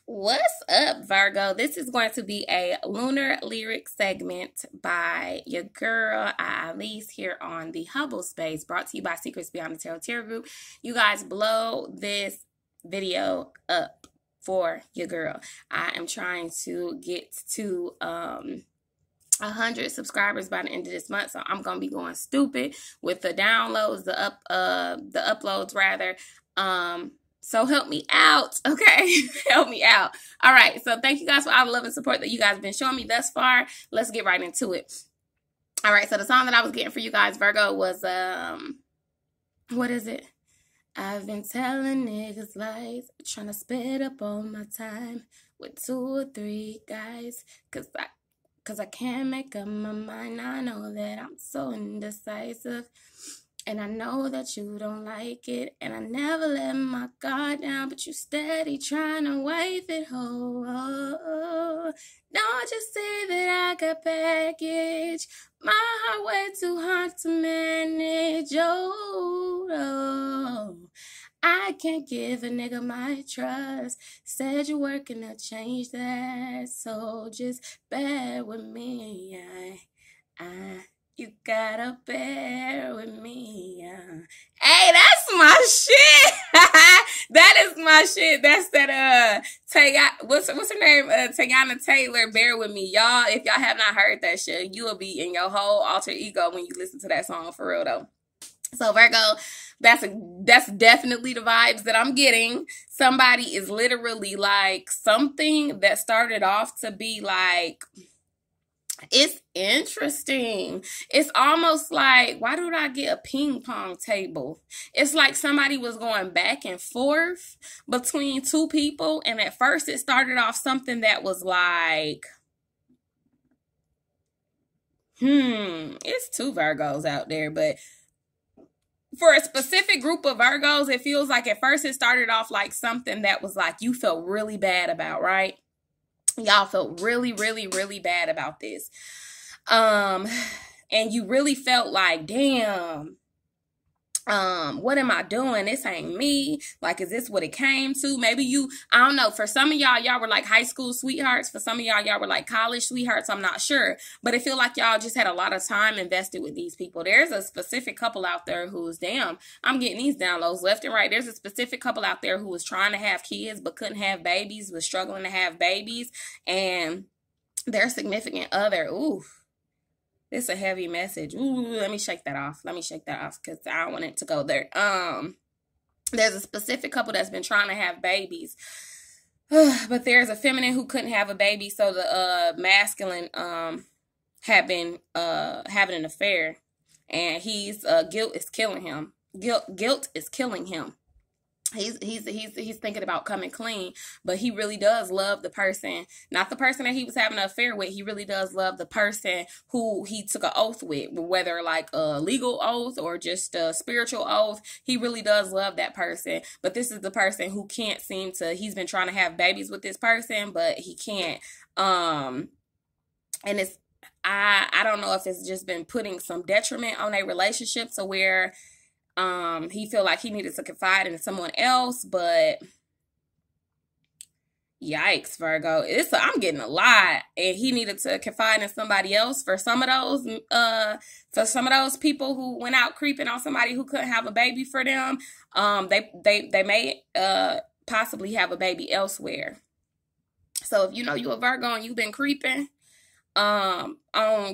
What's up, Virgo? This is going to be a lunar lyric segment by your girl, L.L.C, here on the Hubble Space, brought to you by Secrets Beyond the Tarot Group. You guys blow this video up for your girl. I am trying to get to 100 subscribers by the end of this month, so I'm gonna be going stupid with the downloads, the uploads rather. So help me out, okay? Help me out. All right, so thank you guys for all the love and support that you guys have been showing me thus far. Let's get right into it. All right, so the song that I was getting for you guys, Virgo, was, what is it? I've been telling niggas lies, trying to sped up all my time with 2 or 3 guys, cause I can't make up my mind. I know that I'm so indecisive, and I know that you don't like it, and I never let my guard down, but you steady trying to wave it, oh. Don't you see that I got baggage? My heart way too hard to manage, oh. I can't give a nigga my trust. Said you're working to change that, so just bear with me. You gotta bear with me. Hey, that's my shit. That is my shit. That's that what's her name? Tayana Taylor, Bear With Me. Y'all, if y'all have not heard that shit, you will be in your whole alter ego when you listen to that song, for real though. So Virgo, that's definitely the vibes that I'm getting. Somebody is literally like, something that started off to be like, it's interesting. It's almost like, why did I get a ping pong table? It's like somebody was going back and forth between 2 people. And at first it started off something that was like, it's 2 Virgos out there. But for a specific group of Virgos, it feels like at first it started off like something that was like you felt really bad about, right? Y'all felt really, really, really bad about this. And you really felt like, damn, what am I doing? This ain't me. Like, is this what it came to? Maybe I don't know. For some of y'all were like high school sweethearts. For some of y'all were like college sweethearts. I'm not sure. But it feel like y'all just had a lot of time invested with these people. There's a specific couple out there who's, damn, I'm getting these downloads left and right. There's a specific couple out there who was trying to have kids but couldn't have babies, was struggling to have babies. And their significant other, ooh, it's a heavy message. Ooh, let me shake that off. Let me shake that off because I don't want it to go there. There's a specific couple that's been trying to have babies. But there's a feminine who couldn't have a baby, so the masculine had been having an affair. And he's guilt is killing him. Guilt is killing him. He's thinking about coming clean, but he really does love the person, not the person that he was having an affair with. He really does love the person who he took an oath with, whether like a legal oath or just a spiritual oath. He really does love that person, but this is the person who can't seem to, he's been trying to have babies with this person, but he can't. And it's, I don't know if it's just been putting some detriment on a relationship to where he feel like he needed to confide in someone else, but yikes, Virgo. I'm getting a lot, and he needed to confide in somebody else for some of those people who went out creeping on somebody who couldn't have a baby for them. They may possibly have a baby elsewhere. So if you know you a Virgo and you've been creeping on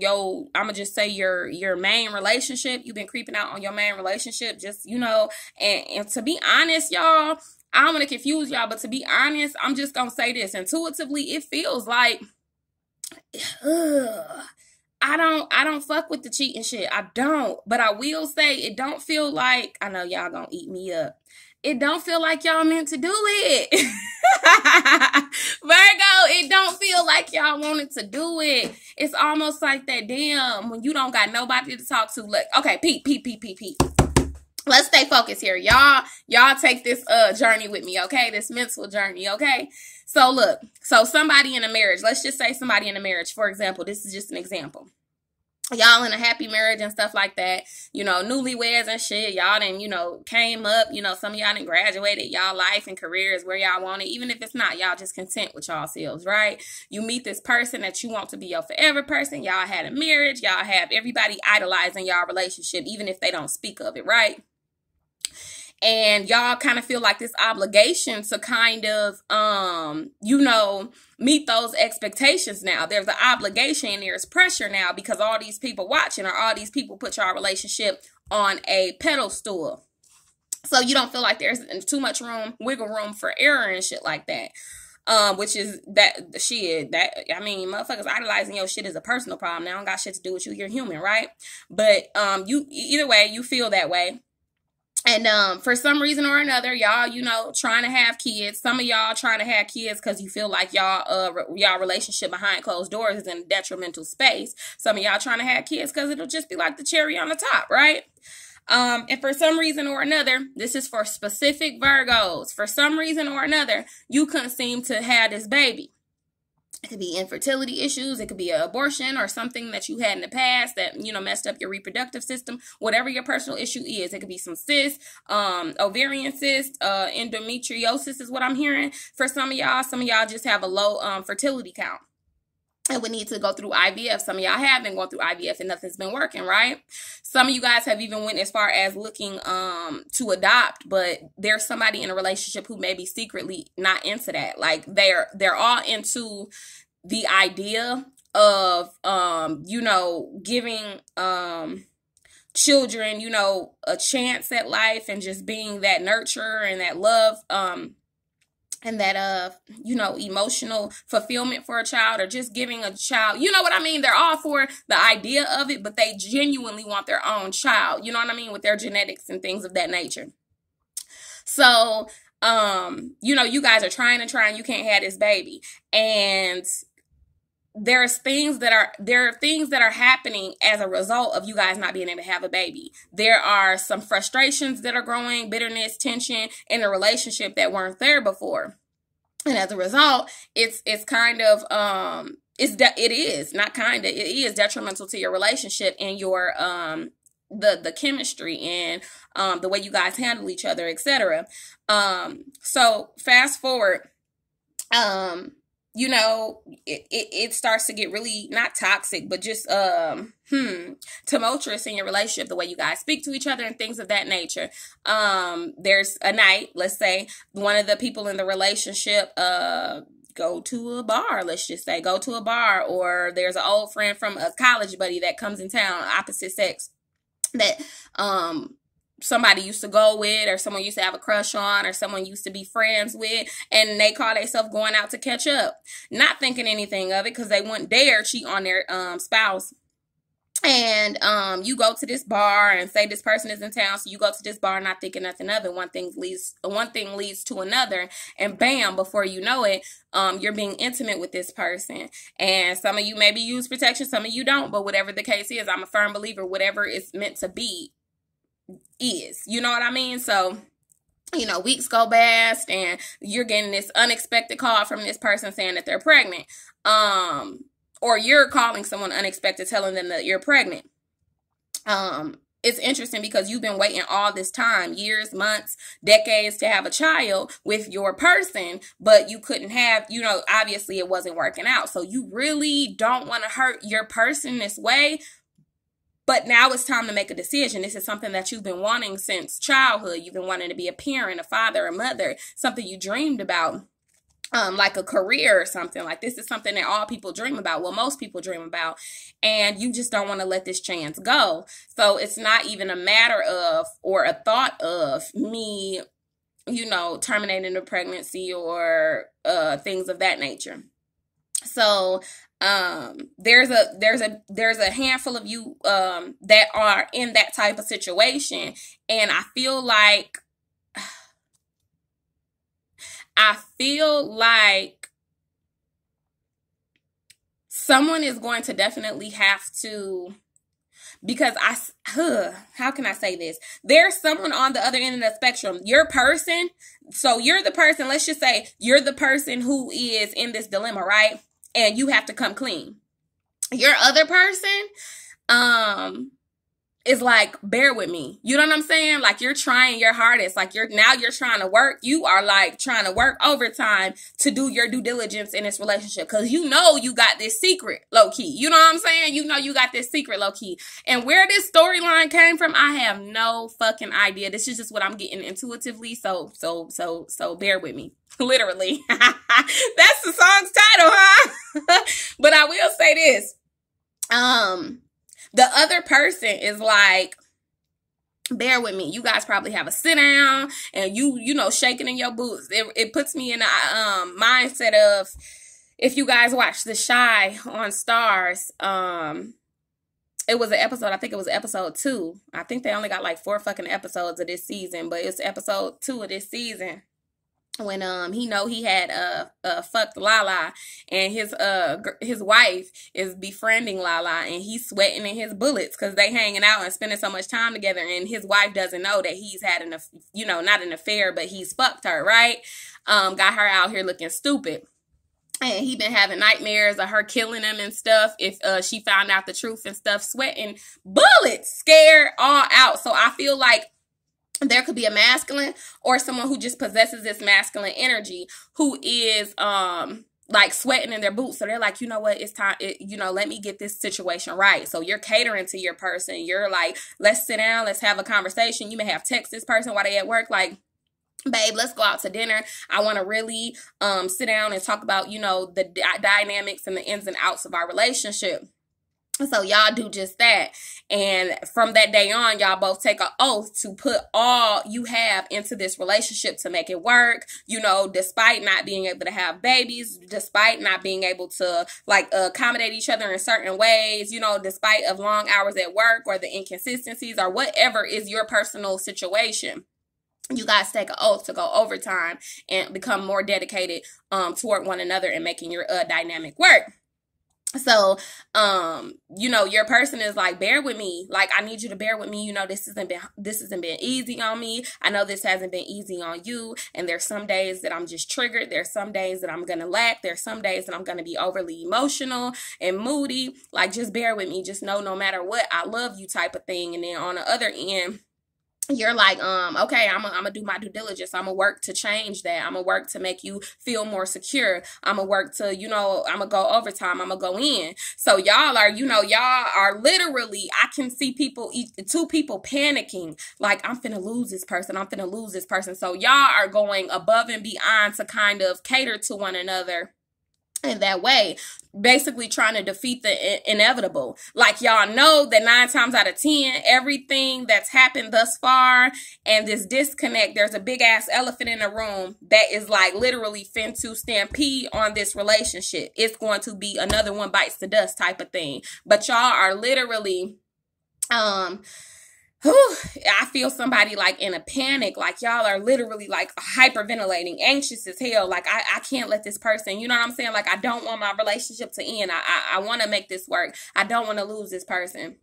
your, I'ma just say your main relationship, you've been creeping out on your main relationship, just, you know, and to be honest, y'all, I don't want to confuse y'all, but to be honest, I'm just gonna say this. Intuitively, it feels like, I don't fuck with the cheating shit. I don't, but I will say it don't feel like, I know y'all gonna eat me up, it don't feel like y'all meant to do it. Virgo, it don't feel like y'all wanted to do it. It's almost like that, damn, when you don't got nobody to talk to. Look, okay, Pete. Let's stay focused here. Y'all take this journey with me, okay? This mental journey, okay? So look, so somebody in a marriage, let's just say somebody in a marriage, for example, this is just an example. y'all in a happy marriage and stuff like that, you know, newlyweds and shit, y'all done, you know, came up, you know, some of y'all done graduated, y'all life and career is where y'all want it, even if it's not, y'all just content with y'all selves, right? You meet this person that you want to be your forever person, y'all had a marriage, y'all have everybody idolizing y'all relationship, even if they don't speak of it, right? And y'all kind of feel like this obligation to kind of, you know, meet those expectations now. There's an obligation and there's pressure now because all these people watching or all these people put your relationship on a pedestal. So you don't feel like there's too much wiggle room for error and shit like that. Which is that shit that, I mean, motherfuckers idolizing your shit is a personal problem. Now, I don't got shit to do with you. You're human, right? But, you, either way, you feel that way. And for some reason or another, y'all, you know, trying to have kids. Some of y'all trying to have kids because you feel like y'all relationship behind closed doors is in a detrimental space. Some of y'all trying to have kids because it'll just be like the cherry on the top, right? And for some reason or another, this is for specific Virgos. For some reason or another, you couldn't seem to have this baby. It could be infertility issues. It could be an abortion or something that you had in the past that, you know, messed up your reproductive system. Whatever your personal issue is. It could be some cysts, ovarian cyst, endometriosis is what I'm hearing. For some of y'all just have a low fertility count and would need to go through IVF. Some of y'all have been going through IVF and nothing's been working, right? Some of you guys have even went as far as looking to adopt, but there's somebody in a relationship who may be secretly not into that. Like they're all into the idea of you know, giving children, you know, a chance at life and just being that nurturer and that love and that, you know, emotional fulfillment for a child or just giving a child, you know what I mean? They're all for the idea of it, but they genuinely want their own child, you know what I mean? With their genetics and things of that nature. So, you know, you guys are trying, you can't have this baby. And there are things that are happening as a result of you guys not being able to have a baby. There are some frustrations that are growing, bitterness, tension in a relationship that weren't there before. And as a result, it is detrimental to your relationship and your the chemistry and the way you guys handle each other, etc. So fast forward, you know, it starts to get really not toxic, but just tumultuous in your relationship, the way you guys speak to each other and things of that nature. There's a night, let's say, one of the people in the relationship go to a bar, let's just say, go to a bar, or there's an old friend from a college buddy that comes in town, opposite sex, that somebody used to go with, or someone used to have a crush on, or someone used to be friends with, and they call themselves going out to catch up, not thinking anything of it because they wouldn't dare cheat on their spouse. And you go to this bar and say this person is in town, so you go to this bar not thinking nothing of it. One thing leads to another, and bam, before you know it, you're being intimate with this person. And some of you maybe use protection, some of you don't, but whatever the case is, I'm a firm believer, whatever is meant to be is, you know what I mean? So, you know, weeks go past and you're getting this unexpected call from this person saying that they're pregnant. Or you're calling someone unexpected telling them that you're pregnant. It's interesting because you've been waiting all this time, years, months, decades, to have a child with your person, but you couldn't have, you know, obviously it wasn't working out. So you really don't want to hurt your person this way. But now it's time to make a decision. This is something that you've been wanting since childhood. You've been wanting to be a parent, a father, a mother, something you dreamed about, like a career or something. Like this is something that all people dream about. Well, most people dream about. And you just don't want to let this chance go. So it's not even a matter of or a thought of me, you know, terminating the pregnancy or things of that nature. So there's a handful of you that are in that type of situation, and I feel like someone is going to definitely have to, because how can I say this? There's someone on the other end of the spectrum. Your person, so you're the person, let's just say you're the person who is in this dilemma, right? And you have to come clean. Your other person, um is like, bear with me. You know what I'm saying? Like, you're trying your hardest. Like, you're trying to work. You are like trying to work overtime to do your due diligence in this relationship. Cause you know you got this secret low key. You know what I'm saying? You know you got this secret low key. And where this storyline came from, I have no fucking idea. This is just what I'm getting intuitively. So bear with me. Literally. That's the song's title, huh? But I will say this. The other person is like, bear with me. You guys probably have a sit down and you know, shaking in your boots. It puts me in a mindset of, if you guys watch The Shy on Stars, it was an episode, I think it was episode 2. I think they only got like 4 fucking episodes of this season, but it's episode 2 of this season. When he had fucked Lala, and his wife is befriending Lala, and he's sweating in his bullets because they hanging out and spending so much time together, and his wife doesn't know that he's had not an affair, but he's fucked her, right? Got her out here looking stupid. And he been having nightmares of her killing him and stuff if she found out the truth and stuff, sweating bullets, scared all out. So I feel like there could be a masculine or someone who just possesses this masculine energy who is like sweating in their boots. So they're like, you know what, it's time, let me get this situation right. So you're catering to your person. You're like, let's sit down, let's have a conversation. You may have text this person while they at work, like, babe, let's go out to dinner. I want to really sit down and talk about, the dynamics and the ins and outs of our relationship. So y'all do just that. And from that day on, y'all both take an oath to put all you have into this relationship to make it work, despite not being able to have babies, despite not being able to accommodate each other in certain ways, despite of long hours at work or the inconsistencies or whatever is your personal situation. You guys take an oath to go overtime and become more dedicated toward one another and making your dynamic work. So, your person is like, bear with me. Like, I need you to bear with me. This hasn't been easy on me. I know this hasn't been easy on you. And there's some days that I'm just triggered. There's some days that I'm going to lack. There's some days that I'm going to be overly emotional and moody. Like, just bear with me. Just know no matter what, I love you type of thing. And then on the other end, you're like, okay, I'm gonna do my due diligence. I'm gonna work to change that. I'm gonna work to make you feel more secure. I'm gonna work to, I'm gonna go overtime. I'm gonna go in. So y'all are literally, I can see two people panicking, like, I'm finna lose this person. I'm finna lose this person. So y'all are going above and beyond to kind of cater to one another in that way, basically trying to defeat the inevitable. Like, y'all know that 9 times out of 10, everything that's happened thus far and this disconnect, there's a big ass elephant in the room that is like literally fin to stampede on this relationship. It's going to be another one bites the dust type of thing. But y'all are literally, I feel somebody like in a panic, like y'all are literally like hyperventilating, anxious as hell. Like, I can't let this person, you know what I'm saying? Like, I don't want my relationship to end. I want to make this work. I don't want to lose this person.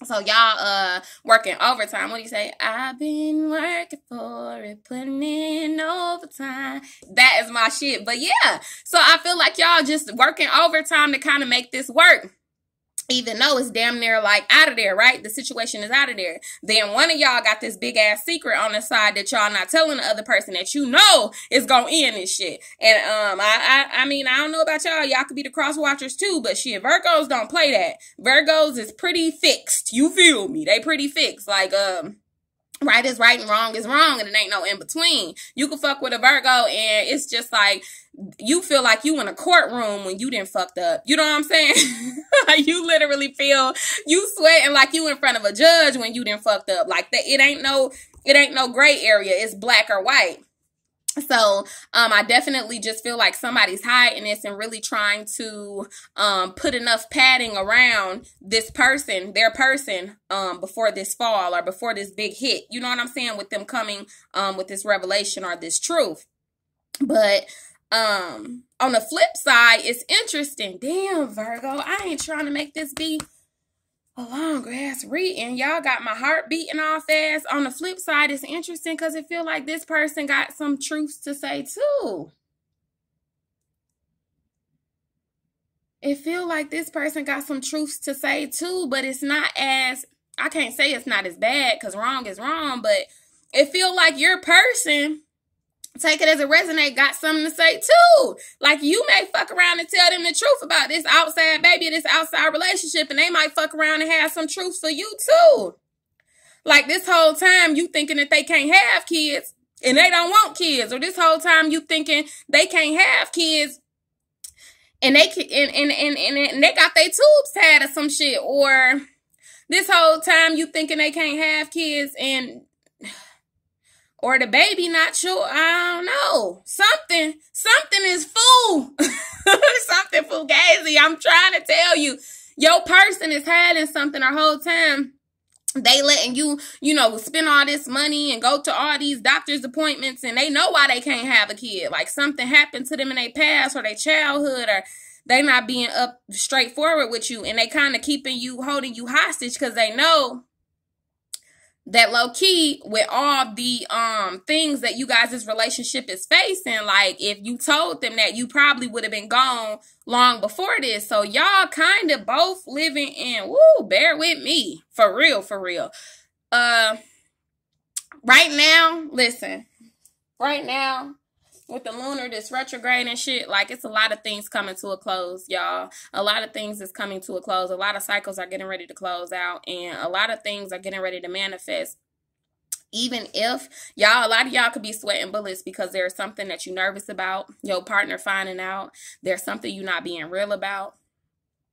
So y'all working overtime. What do you say? I've been working for it, putting in overtime. That is my shit. But yeah, so I feel like y'all just working overtime to kind of make this work. Even though it's damn near like out of there, right? The situation is out of there. Then one of y'all got this big ass secret on the side that y'all not telling the other person that is gonna end this shit. And I mean, I don't know about y'all. Y'all could be the cross watchers too, but shit, Virgos don't play that. Virgos is pretty fixed. You feel me? They pretty fixed. Like, right is right and wrong is wrong, and it ain't no in between. You can fuck with a Virgo and it's just like you feel like you in a courtroom when you done fucked up. You know what I'm saying? You literally feel you sweating like you in front of a judge when you done fucked up. Like that, it ain't no gray area. It's black or white. So, I definitely just feel like somebody's hiding this and really trying to, put enough padding around this person, their person, before this fall or before this big hit. You know what I'm saying? With them coming, with this revelation or this truth. But, on the flip side, it's interesting. Damn, Virgo, I ain't trying to make this be a long ass reading. Y'all got my heart beating all fast. On the flip side, it's interesting because it feel like this person got some truths to say too. it feel like this person got some truths to say too, but it's not as, I can't say it's not as bad because wrong is wrong, but it feel like your person, take it as a resonate, got something to say too. Like you may fuck around and tell them the truth about this outside baby, this outside relationship, and they might fuck around and have some truth for you too. Like this whole time you thinking that they can't have kids and they don't want kids, or this whole time you thinking they can't have kids and they they got their tubes tied or some shit, or this whole time you thinking they can't have kids and or the baby not sure. I don't know. Something is fool. Something fugazi. I'm trying to tell you, your person is hiding something the whole time. They letting you, spend all this money and go to all these doctor's appointments, and they know why they can't have a kid. Like something happened to them in their past or their childhood, or they not being up straightforward with you, and they kind of holding you hostage because they know that low key with all the things that you guys' relationship is facing, like if you told them that, you probably would have been gone long before this. So y'all kind of both living in, bear with me. For real, for real. Right now, listen. Right now, with the lunar, this retrograde and shit, like it's a lot of things coming to a close, y'all. A lot of things is coming to a close. A lot of cycles are getting ready to close out, and a lot of things are getting ready to manifest. Even if a lot of y'all could be sweating bullets because there's something that you're nervous about, your partner finding out. There's something you're not being real about.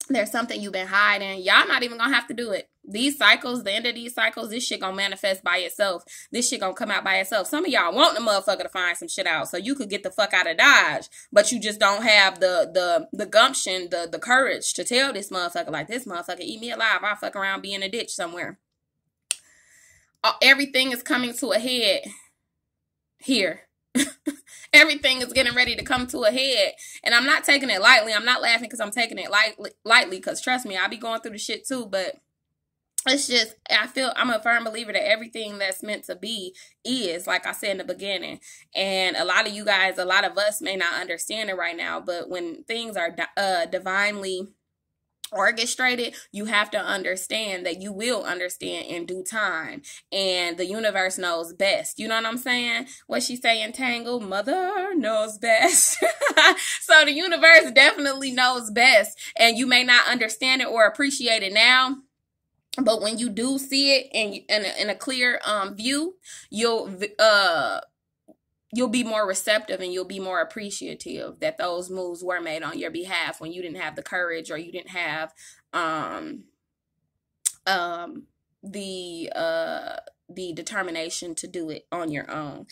There's something you've been hiding. Y'all not even gonna have to do it. These cycles, the end of these cycles, this shit gonna manifest by itself. This shit gonna come out by itself. Some of y'all want the motherfucker to find some shit out so you could get the fuck out of Dodge, but you just don't have the gumption, the courage to tell this motherfucker, like, this motherfucker eat me alive. I'll fuck around, be in a ditch somewhere. Everything is coming to a head here. Everything is getting ready to come to a head. And I'm not taking it lightly. I'm not laughing because I'm taking it lightly because, trust me, I be going through the shit too. But it's just, I'm a firm believer that everything that's meant to be is, like I said in the beginning. And a lot of you guys, a lot of us may not understand it right now. But when things are divinely orchestrated, you have to understand that you will understand in due time, and the universe knows best. You know what I'm saying? What she say in Tangle, mother knows best. So the universe definitely knows best, and you may not understand it or appreciate it now, but when you do see it in a clear view, you'll be more receptive and you'll be more appreciative that those moves were made on your behalf when you didn't have the courage, or you didn't have the determination to do it on your own.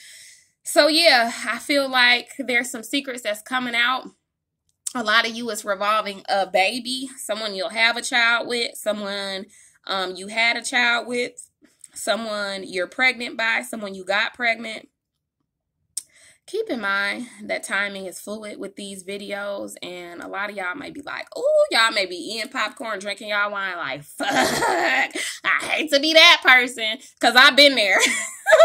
So yeah, I feel like there's some secrets that's coming out. A lot of you is revolving a baby, someone you'll have a child with, someone you had a child with, someone you're pregnant by, someone you got pregnant. Keep in mind that timing is fluid with these videos, and a lot of y'all may be like, oh, y'all may be eating popcorn, drinking y'all wine like, fuck, I hate to be that person, because I've been there.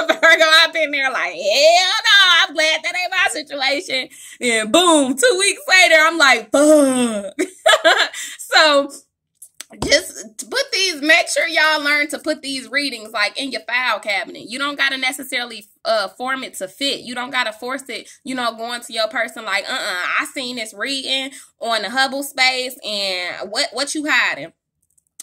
Virgo, I've been there like, hell no, I'm glad that ain't my situation. And boom, 2 weeks later, I'm like, fuck. So just make sure y'all learn to put these readings like in your file cabinet. You don't got to necessarily form it to fit. You don't got to force it, going to your person like, I seen this reading on the Hubble space and what you hiding?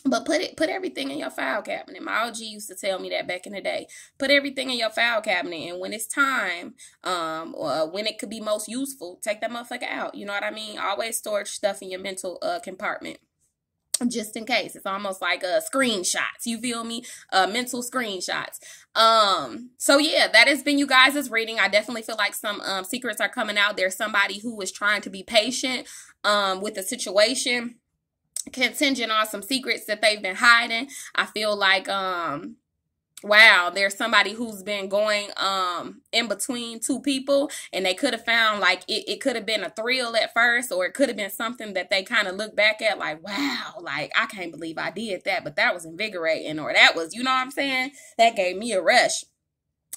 But put everything in your file cabinet. My OG used to tell me that back in the day. Put everything in your file cabinet, and when it's time, or when it could be most useful, take that motherfucker out. You know what I mean? Always store stuff in your mental compartment, just in case. It's almost like screenshots. You feel me? Mental screenshots. So yeah, that has been you guys' reading. I definitely feel like some secrets are coming out. There's somebody who is trying to be patient with the situation, contingent on some secrets that they've been hiding. I feel like wow, there's somebody who's been going in between two people, and they could have found, like, it could have been a thrill at first, or it could have been something that they kind of look back at like, wow, like, I can't believe I did that, but that was invigorating, or that was, you know what I'm saying, that gave me a rush.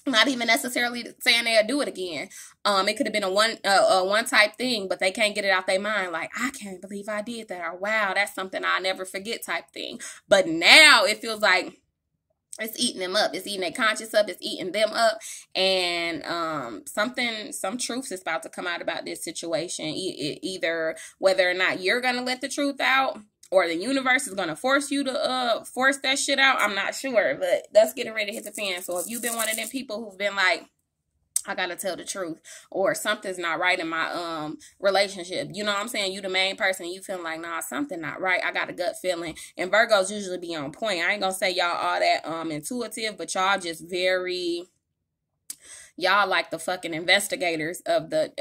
Not even necessarily saying they'll do it again. It could have been a one type thing, but they can't get it out their mind. Like, I can't believe I did that, or wow, that's something I'll never forget type thing. But now it feels like it's eating them up. It's eating their conscience up. It's eating them up. And some truth is about to come out about this situation. Either whether or not you're going to let the truth out, or the universe is going to force you to force that shit out. I'm not sure, but that's getting ready to hit the fan. So if you've been one of them people who've been like, I gotta tell the truth, or something's not right in my relationship, you know what I'm saying? You the main person, you feel like, nah, something not right. I got a gut feeling. And Virgos usually be on point. I ain't gonna say y'all all that intuitive, but y'all just very, y'all like the fucking investigators of the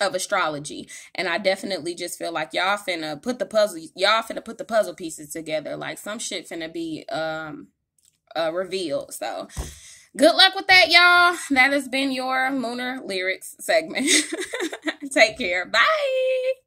of astrology. And I definitely just feel like y'all finna put the puzzle pieces together. Like some shit finna be revealed. So good luck with that, y'all. That has been your Lunar Lyrics segment. Take care. Bye.